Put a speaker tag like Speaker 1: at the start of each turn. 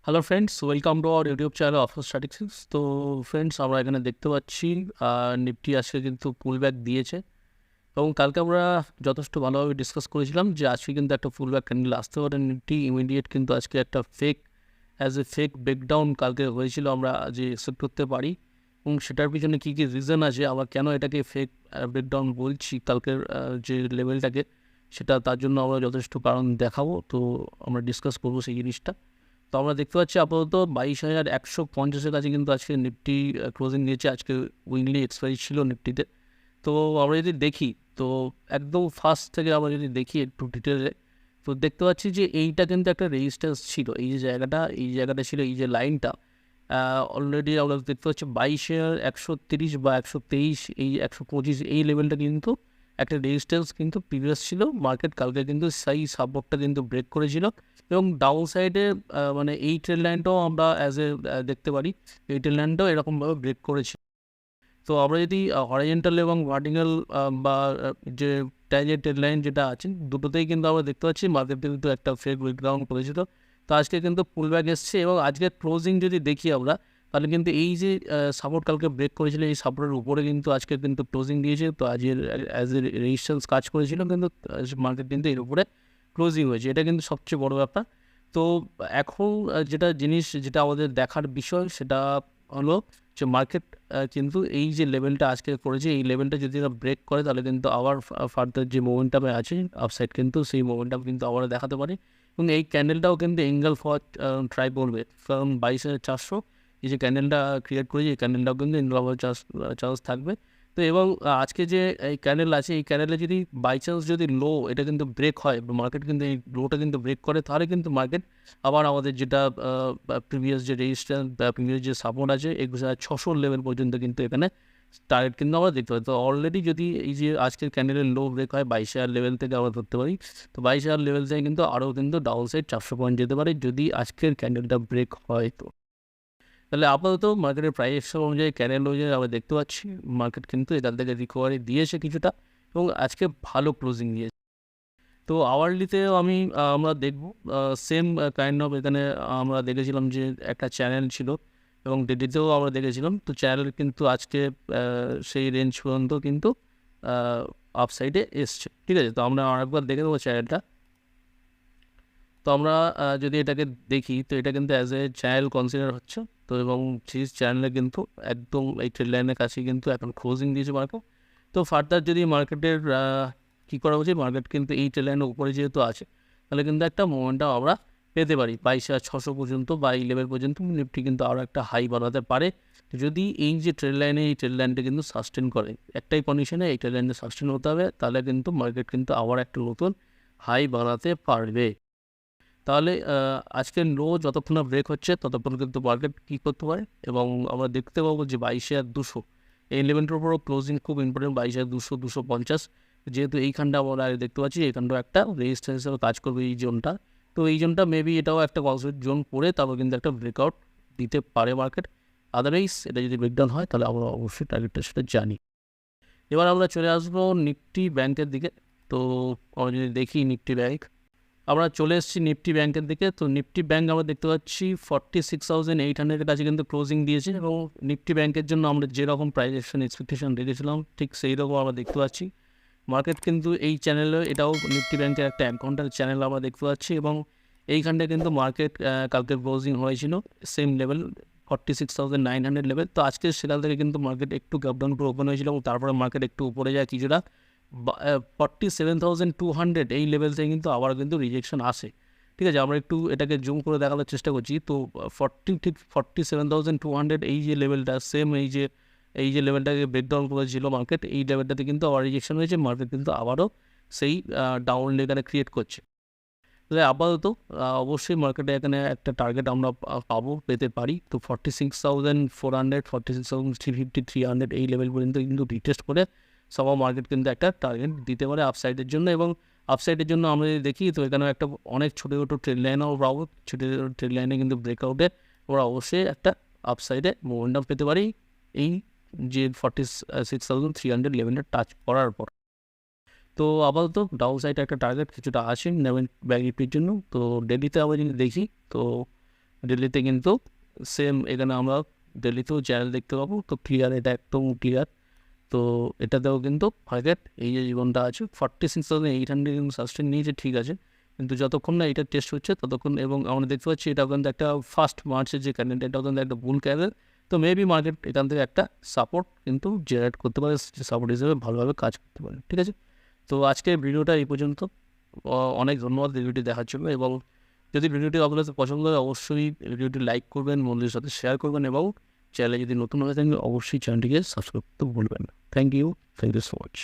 Speaker 1: Hello friends, welcome to our YouTube channel of statistics. তো friends, আমরা এখানে দেখতে পাচ্ছি নিফটি আজকে কিন্তু পুল ব্যাক দিয়েছে এবং কালকে আমরা যথেষ্ট ভালোভাবে ডিসকাস করেছিলাম যে আজকে কিন্তু একটা পুল ব্যাক ক্যান্ডেল আসতে পারে নিফটি ইমিডিয়েট, কিন্তু আজকে একটা ফেক ব্রেকডাউন কালকে হয়েছিল, আমরা যে এক্সপেক্ট করতে পারি এবং সেটার পিছনে কী কী রিজন আছে, আমরা কেন এটাকে ফেক ব্রেকডাউন বলছি কালকের যে লেভেলটাকে, সেটা তার জন্য আমরা যথেষ্ট কারণ দেখাবো। তো আমরা ডিসকাস করবো সেই জিনিসটা। তো আমরা দেখতে পাচ্ছি আপাতত 22,150-এর কাছে কিন্তু আজকে নিফটি ক্লোজিং দিয়েছে। আজকে উইকলি এক্সপায়ারি ছিল নিফটিতে। তো আমরা যদি দেখি, তো একদম ফার্স্ট থেকে আমরা যদি দেখি একটু ডিটেলে, তো দেখতে পাচ্ছি যে এইটা কিন্তু একটা রেজিস্ট্যান্স ছিল। এই জায়গাটা ছিল, এই যে লাইনটা অলরেডি আমরা দেখতে পাচ্ছি 22,130 বা 123, এই 125 এই লেভেলটা কিন্তু একটা রেজিস্ট্যান্স কিন্তু প্রিভিয়াস ছিল। মার্কেট কালকে কিন্তু সেই সাপোর্টটা কিন্তু ব্রেক করেছিল এবং ডাউন সাইডে মানে এই ট্রেড লাইনটাও আমরা দেখতে পারি, এই ট্রেড লাইনটাও এরকমভাবে ব্রেক করেছি। তো আমরা যদি হরাইজন্টাল এবং ভার্টিক্যাল বা যে ট্যাজের ট্রেড লাইন যেটা আছে, দুটোতেই কিন্তু আমরা দেখতে পাচ্ছি মার্কেট কিন্তু একটা ফেক ব্রেকডাউন করেছিল। তো আজকে কিন্তু পুল ব্যাক এসছে এবং আজকের ক্লোজিং যদি দেখি আমরা, তাহলে কিন্তু এই যে সাপোর্ট কালকে ব্রেক করেছিল, এই সাপোর্টের উপরে কিন্তু আজকে কিন্তু ক্লোজিং দিয়েছে। তো আজকের অ্যাজ এ রেজিস্ট্যান্স কাজ করেছিল, কিন্তু মার্কেট কিন্তু এর উপরে ক্লোজিং হয়েছে, এটা কিন্তু সবচেয়ে বড় ব্যাপার। তো এখন যেটা আমাদের দেখার বিষয় সেটা হলো যে মার্কেট কিন্তু এই যে লেভেলটা আজকে করেছে, এই লেভেলটা যদি এরা ব্রেক করে, তাহলে কিন্তু আবার ফার্দার যে মোমেন্টামে আছে আপসাইড, কিন্তু সেই মোমেন্টাম কিন্তু আবার দেখাতে পারে এবং এই ক্যান্ডেলটাও কিন্তু এঙ্গেল ফর ট্রাই করবে, কারণ 22,400 এই যে ক্যান্ডেলটা ক্রিয়েট করেছে, এই ক্যান্ডেলটাও কিন্তু এঙ্গেল ফর চান্স থাকবে। তো এবং আজকে যে এই ক্যান্ডেল আছে, এই ক্যান্ডেলে যদি বাই চান্স যদি লো এটা কিন্তু ব্রেক হয়, মার্কেট কিন্তু এই লোটা কিন্তু ব্রেক করে, তাহলে কিন্তু মার্কেট আবার আমাদের যেটা প্রিভিয়াস যে রেজিস্ট্যান্স বা প্রিভিয়াস যে সাপোর্ট আছে 21,600 লেভেল পর্যন্ত কিন্তু এখানে টার্গেট কিন্তু আমরা দেখতে পাই। তো অলরেডি যদি এই যে আজকের ক্যান্ডেলের লো ব্রেক হয় 22,000 লেভেল থেকে আমরা ধরতে পারি, তো 22,000 লেভেল থেকে কিন্তু আরও কিন্তু ডাউন সাইড 400 পয়েন্ট যেতে পারে যদি আজকের ক্যান্ডেলটা ব্রেক হয়। তো তাহলে আপাতত মার্কেটের প্রাইস অনুযায়ী, ক্যান্ডেল অনুযায়ী আমরা দেখতে পাচ্ছি মার্কেট কিন্তু এখান থেকে রিকভারি দিয়েছে কিছুটা এবং আজকে ভালো ক্লোজিং দিয়েছে। তো আওয়ারলিতেও আমরা দেখব সেম কাইন্ড অফ, এখানে আমরা দেখেছিলাম যে একটা চ্যানেল ছিল এবং ডেলিতেও আমরা দেখেছিলাম। তো চ্যানেল কিন্তু আজকে সেই রেঞ্জ পর্যন্ত কিন্তু আপসাইডে এসছে, ঠিক আছে। তো আমরা আরেকবার দেখে দেবো চ্যানেলটা। তো আমরা যদি এটাকে দেখি, তো এটা কিন্তু অ্যাজ এ চ্যানেল কনসিডার হচ্ছে। তো এবং সেই চ্যানেলে কিন্তু একদম এই ট্রেড লাইনের কাছে কিন্তু এখন ক্লোজিং দিয়েছে মার্কেট। তো ফার্দার যদি মার্কেটের কী করা উচিত, মার্কেট কিন্তু এই ট্রেড লাইনের উপরে যেহেতু আছে, তাহলে কিন্তু একটা মোমেন্টাম আমরা পেতে পারি 22,600 পর্যন্ত বা এই লেভেল পর্যন্ত নিফটি কিন্তু আরও একটা হাই বানাতে পারে, যদি এই যে ট্রেড লাইনে এই ট্রেড লাইনটা কিন্তু সাস্টেন করে। একটাই কন্ডিশনে এই ট্রেড লাইনে সাস্টেন হতে হবে, তাহলে কিন্তু মার্কেট কিন্তু আবার একটা নতুন হাই বানাতে পারবে। তাহলে আজকের লো যতক্ষণ না ব্রেক হচ্ছে ততক্ষণ কিন্তু মার্কেট কী করতে পারে, এবং আমরা দেখতে পাবো যে 22,200 এই লেভেলটার উপরও ক্লোজিং খুব ইম্পর্টেন্ট। 22,200, 250, যেহেতু এইখানটা আমরা আগে দেখতে পাচ্ছি, এইখানটাও একটা রেজিস্ট্যান্স হিসেবে কাজ করবে এই জোনটা। তো এই জোনটা মেবি এটাও একটা কনসেপ্ট জোন পড়ে তারপর কিন্তু একটা ব্রেকআউট দিতে পারে মার্কেট। আদারওয়াইজ এটা যদি ব্রেকডাউন হয়, তাহলে আমরা অবশ্যই টার্গেটটা সেটা জানি। এবার আমরা চলে আসবো নিফটি ব্যাংকের দিকে। তো আমরা যদি দেখি নিফটি ব্যাংক, আমরা চলে এসেছি নিফটি ব্যাংকের দিকে। তো নিফটি ব্যাংক আমরা দেখতে পাচ্ছি 46,800-এর কাছে কিন্তু ক্লোজিং দিয়েছে এবং নিফটি ব্যাংকের জন্য আমরা যেরকম প্রাইস অ্যাকশন এক্সপেকটেশন রেখেছিলাম ঠিক সেই রকম আমরা দেখতে পাচ্ছি। মার্কেট কিন্তু এই চ্যানেলে, এটাও নিফটি ব্যাংকের একটা 1 ঘন্টার চ্যানেল আমরা দেখতে পাচ্ছি এবং এইখানটায় কিন্তু মার্কেট কালকে ক্লোজিং হয়েছিল সেম লেভেল 46,900 লেভেল। তো আজকের সেখান থেকে কিন্তু মার্কেট একটু গ্যাপডাউন করে ওপেন হয়েছিল এবং তারপরে মার্কেট একটু উপরে যায় কিছুটা 47,200 এই লেভেল থেকে কিন্তু আবার কিন্তু রিজেকশন আসে, ঠিক আছে। আমরা একটু এটাকে জুম করে দেখানোর চেষ্টা করছি। তো 47,200 এই যে লেভেলটা, সেম এই যে লেভেলটাকে ব্রেকডাউন করেছিল মার্কেট, এই লেভেলটাতে কিন্তু আবার রিজেকশন হয়েছে, মার্কেট কিন্তু আবারও সেই ডাউন লেভেলে ক্রিয়েট করছে। তাহলে আপাতত অবশ্যই মার্কেটে এখানে একটা টার্গেট আমরা পেতে পারি। তো 46,400, 46,350, 300 এই লেভেল পর্যন্ত কিন্তু রিটেস্ট করে সবার মার্কেট কিন্তু একটা টার্গেট দিতে পারে আপসাইডের জন্য। এবং আপসাইডের জন্য আমরা যদি দেখি, তো এখানেও একটা অনেক ছোটো ছোটো ট্রেড লাইনও পাবো, ছোটো ছোটো ট্রেড লাইনে কিন্তু ব্রেকআউটে ওরা অবশ্যই একটা আপসাইডে মোমেন্টাম পেতে পারি এই যে 46,300 লেভেলটা টাচ করার পর। তো আপাতত ডাউন সাইডে একটা টার্গেট কিছুটা আছে নেবেন ব্যাংক নিফটির জন্য। তো ডেলিতে আমরা যদি দেখি, তো ডেলিতে কিন্তু সেম এখানে আমরা ডেলিতেও চ্যানেল দেখতে পাবো। তো ক্লিয়ার, এটা একদম ক্লিয়ার। তো এটাতেও কিন্তু মার্কেট এই যে জীবনটা আছে 46,800 কিন্তু সাস্টেন নিয়েছে, ঠিক আছে, কিন্তু যতক্ষণ না এটা টেস্ট হচ্ছে ততক্ষণ, এবং আমরা দেখতে পাচ্ছি এটা কিন্তু একটা ফার্স্ট মার্চের যে ক্যান্ডেল, এটাও কিন্তু একটা বুল ক্যান্ডেল। তো মেবি মার্কেট এখান থেকে একটা সাপোর্ট কিন্তু জেনারেট করতে পারে, সাপোর্ট হিসেবে ভালোভাবে কাজ করতে পারে, ঠিক আছে। তো আজকে ভিডিওটা এই পর্যন্ত। অনেক ধন্যবাদ ভিডিওটি দেখার জন্য, এবং যদি ভিডিওটি আপনাদের পছন্দ হয় অবশ্যই ভিডিওটি লাইক করবেন, বন্ধুদের সাথে শেয়ার করবেন, এবং চ্যানেলে যদি নতুন হয়ে থাকেন অবশ্যই চ্যানেলটিকে সাবস্ক্রাইব করতে ভুলবেন না। Thank you so much.